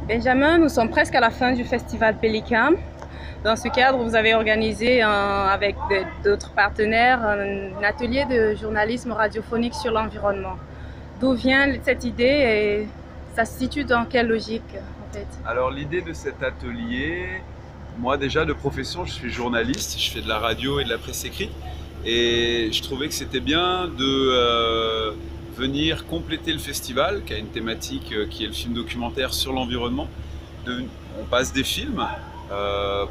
Benjamin, nous sommes presque à la fin du festival Pélican. Dans ce cadre, vous avez organisé avec d'autres partenaires un atelier de journalisme radiophonique sur l'environnement. D'où vient cette idée et ça se situe dans quelle logique en fait? Alors l'idée de cet atelier, moi déjà de profession, je suis journaliste, je fais de la radio et de la presse écrite et je trouvais que c'était bien de venir compléter le festival qui a une thématique qui est le film documentaire sur l'environnement. On passe des films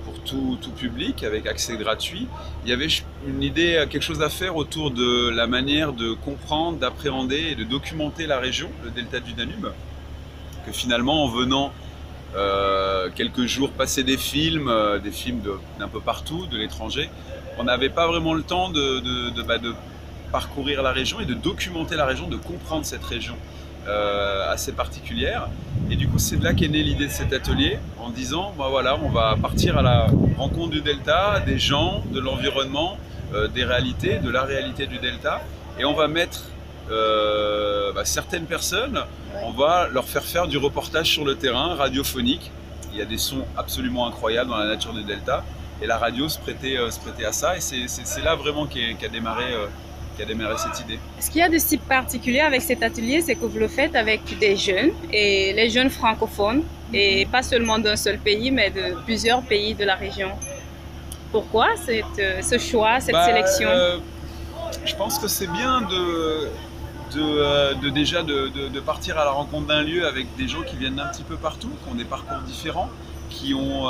pour tout public avec accès gratuit. Il y avait une idée, quelque chose à faire autour de la manière de comprendre, d'appréhender et de documenter la région, le delta du Danube, que finalement en venant quelques jours passer des films d'un peu partout, de l'étranger, on n'avait pas vraiment le temps de parcourir la région et de documenter la région, de comprendre cette région assez particulière. Et du coup, c'est de là qu'est née l'idée de cet atelier, en disant, bah voilà, on va partir à la rencontre du delta, des gens, de l'environnement, des réalités, de la réalité du delta, et on va mettre certaines personnes, on va leur faire du reportage sur le terrain, radiophonique. Il y a des sons absolument incroyables dans la nature du delta, et la radio se prêtait à ça, et c'est là vraiment qu'a démarré cette idée. Ce qu'il y a de si particulier avec cet atelier, c'est que vous le faites avec des jeunes, et les jeunes francophones, et pas seulement d'un seul pays, mais de plusieurs pays de la région. Pourquoi ce choix, cette sélection? Je pense que c'est bien de partir à la rencontre d'un lieu avec des gens qui viennent d'un petit peu partout, qui ont des parcours différents, qui ont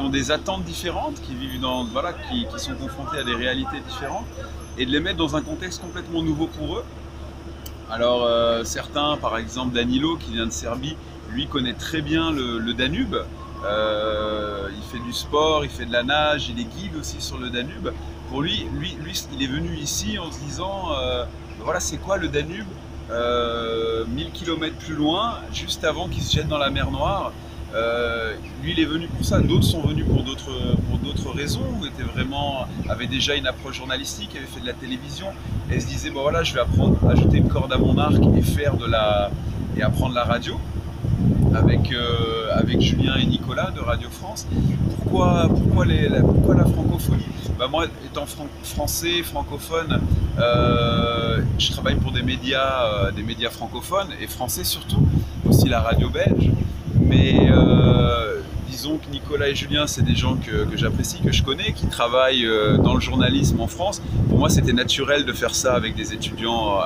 des attentes différentes, qui vivent qui sont confrontés à des réalités différentes, et de les mettre dans un contexte complètement nouveau pour eux. Alors certains, par exemple Danilo qui vient de Serbie, lui connaît très bien le Danube. Il fait du sport, il fait de la nage, il est guide aussi sur le Danube. Pour lui, il est venu ici en se disant voilà, c'est quoi le Danube 1000 km plus loin, juste avant qu'il se jette dans la mer Noire. Lui, il est venu pour ça. D'autres sont venus pour d'autres raisons. Avaient déjà une approche journalistique, avaient fait de la télévision et se disaient bon voilà, je vais ajouter une corde à mon arc et apprendre la radio. Avec Julien et Nicolas de Radio France. Pourquoi la francophonie? Moi, étant français, francophone, je travaille pour des médias francophones et français surtout, aussi la radio belge. Mais disons que Nicolas et Julien, c'est des gens que j'apprécie, que je connais, qui travaillent dans le journalisme en France. Pour moi, c'était naturel de faire ça avec des étudiants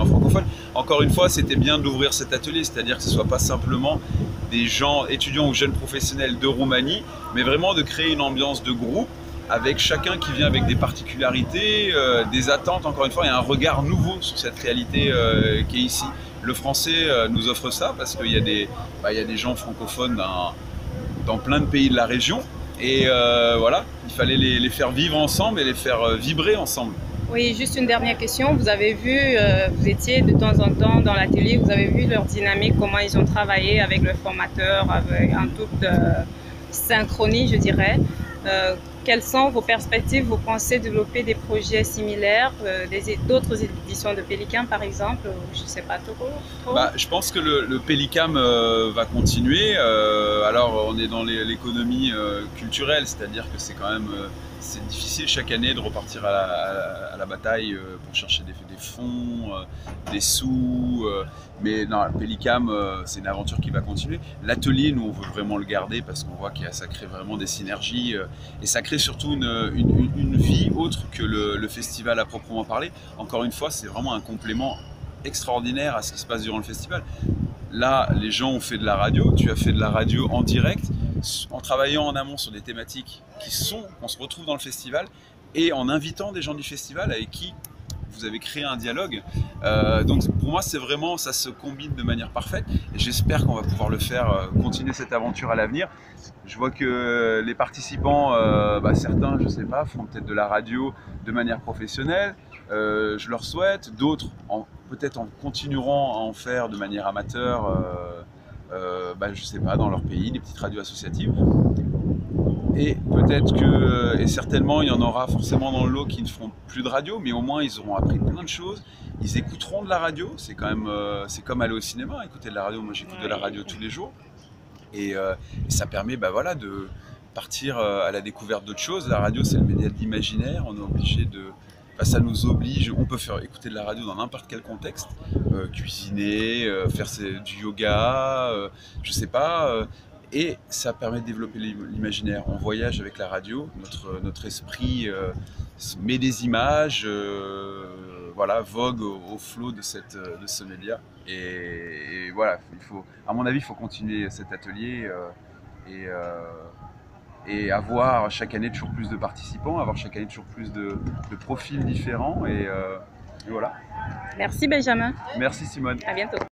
francophones. Encore une fois, c'était bien d'ouvrir cet atelier, c'est-à-dire que ce ne soit pas simplement des gens, étudiants ou jeunes professionnels de Roumanie, mais vraiment de créer une ambiance de groupe avec chacun qui vient avec des particularités, des attentes, encore une fois, et un regard nouveau sur cette réalité qui est ici. Le français nous offre ça parce qu'il y a des gens francophones dans plein de pays de la région, et voilà, il fallait les faire vivre ensemble et les faire vibrer ensemble. Oui, juste une dernière question. Vous avez vu, vous étiez de temps en temps dans l'atelier, vous avez vu leur dynamique, comment ils ont travaillé avec le formateur, en toute synchronie, je dirais. Quelles sont vos perspectives? Vous pensez développer des projets similaires, d'autres éditions de Pélican par exemple? Je ne sais pas trop. Je pense que le Pélicam va continuer. Alors on est dans l'économie culturelle, c'est-à-dire que c'est quand même c'est difficile chaque année de repartir à la bataille pour chercher des fonds, des sous. Mais non, le Pélicam, c'est une aventure qui va continuer. L'atelier, nous, on veut vraiment le garder parce qu'on voit que ça crée vraiment des synergies et ça crée surtout une vie autre que le festival à proprement parler. Encore une fois, c'est vraiment un complément extraordinaire à ce qui se passe durant le festival. Là, les gens ont fait de la radio, tu as fait de la radio en direct, en travaillant en amont sur des thématiques qu'on se retrouve dans le festival et en invitant des gens du festival avec qui vous avez créé un dialogue. Donc pour moi, c'est vraiment, ça se combine de manière parfaite et j'espère qu'on va pouvoir le faire, continuer cette aventure à l'avenir. Je vois que les participants, certains, je sais pas, font peut-être de la radio de manière professionnelle. Je leur souhaite, d'autres peut-être continueront à en faire de manière amateur, je sais pas, dans leur pays, des petites radios associatives. Et peut-être et certainement il y en aura forcément dans le lot qui ne feront plus de radio, mais au moins ils auront appris plein de choses, ils écouteront de la radio, c'est comme aller au cinéma, écouter de la radio, moi j'écoute de la radio tous les jours. Et ça permet voilà, de partir à la découverte d'autres choses. La radio, c'est le média de l'imaginaire. On est obligé de... ça nous oblige, on peut faire écouter de la radio dans n'importe quel contexte, cuisiner, faire du yoga, je sais pas, et ça permet de développer l'imaginaire. On voyage avec la radio, notre esprit met des images, voilà, vogue au flot de ce média. Et voilà, à mon avis, il faut continuer cet atelier et avoir chaque année toujours plus de participants, avoir chaque année toujours plus de profils différents. Et voilà. Merci Benjamin. Merci Simone. À bientôt.